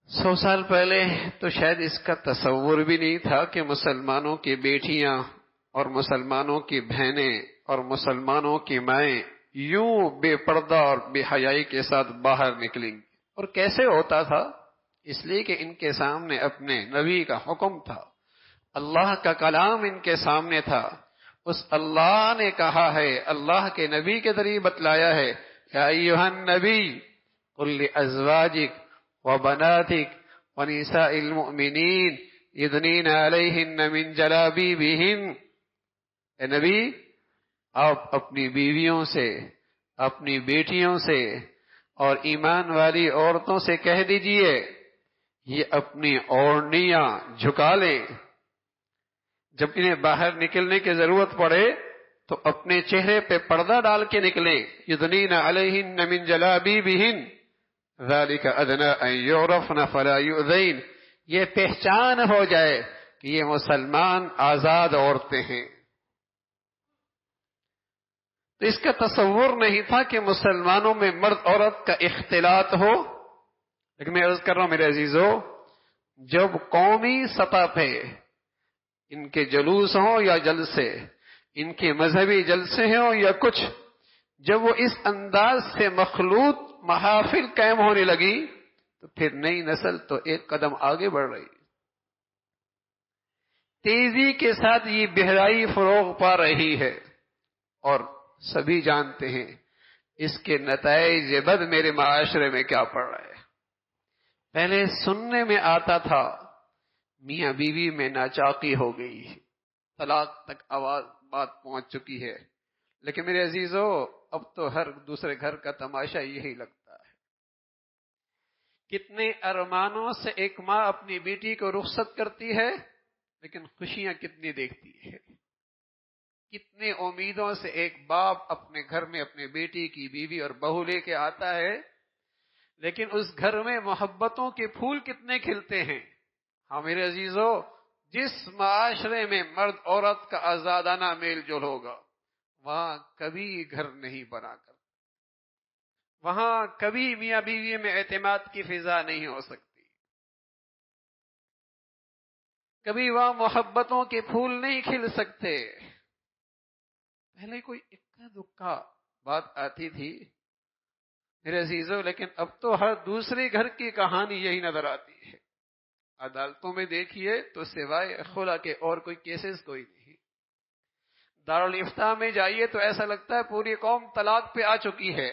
100 سال پہلے تو شاید اس کا تصور بھی نہیں تھا کہ مسلمانوں کی بیٹیاں اور مسلمانوں کی بہنیں اور مسلمانوں کی مائیں یوں بے پردہ اور بے حیائی کے ساتھ باہر نکلیں گی۔ اور کیسے ہوتا تھا؟ اس لیے کہ ان کے سامنے اپنے نبی کا حکم تھا، اللہ کا کلام ان کے سامنے تھا۔ اس اللہ نے کہا ہے، اللہ کے نبی کے ذریعے بتلایا ہے، یا ایھا النبی قل لازواجک وبناتک ونساء المؤمنین یدنین علیہن من جلابیبہن۔ اے نبی، آپ اپنی بیویوں سے، اپنی بیٹیوں سے اور ایمان والی عورتوں سے کہہ دیجئے یہ اپنی اوڑنیاں جھکا لیں، جب انہیں باہر نکلنے کی ضرورت پڑے تو اپنے چہرے پہ پردہ ڈال کے نکلیں۔ یدنین علیہن من جلابیبہن ذالک ادنی ان یعرفن فلا یؤذین، یہ پہچان ہو جائے کہ یہ مسلمان آزاد عورتیں ہیں۔ تو اس کا تصور نہیں تھا کہ مسلمانوں میں مرد عورت کا اختلاط ہو۔ لیکن میں عرض کر رہا ہوں میرے عزیزو، جب قومی سطح پہ ان کے جلوس ہوں یا جلسے، ان کے مذہبی جلسے ہوں یا کچھ، جب وہ اس انداز سے مخلوط محافل قائم ہونے لگی تو پھر نئی نسل تو ایک قدم آگے بڑھ رہی، تیزی کے ساتھ یہ بہرائی فروغ پا رہی ہے، اور سبھی جانتے ہیں اس کے نتائج بد میرے معاشرے میں کیا پڑ رہا ہے۔ پہلے سننے میں آتا تھا میاں بیوی میں ناچاقی ہو گئی، طلاق تک آواز بات پہنچ چکی ہے، لیکن میرے عزیزو اب تو ہر دوسرے گھر کا تماشا یہی لگتا ہے۔ کتنے ارمانوں سے ایک ماں اپنی بیٹی کو رخصت کرتی ہے، لیکن خوشیاں کتنی دیکھتی ہے۔ کتنے امیدوں سے ایک باپ اپنے گھر میں اپنے بیٹی کی بیوی اور بہو لے کے آتا ہے، لیکن اس گھر میں محبتوں کے پھول کتنے کھلتے ہیں۔ ہاں میرے عزیزو، جس معاشرے میں مرد عورت کا آزادانہ میل جول ہوگا وہاں کبھی گھر نہیں بنا کر، وہاں کبھی میاں بیوی میں اعتماد کی فضا نہیں ہو سکتی، کبھی وہاں محبتوں کے پھول نہیں کھل سکتے۔ پہلے کوئی اکا دکا بات آتی تھی میرے عزیزو، لیکن اب تو ہر دوسرے گھر کی کہانی یہی نظر آتی ہے۔ عدالتوں میں دیکھیے تو سوائے خلا کے اور کوئی کیسز کوئی نہیں۔ دارالافتاء میں جائیے تو ایسا لگتا ہے پوری قوم طلاق پہ آ چکی ہے،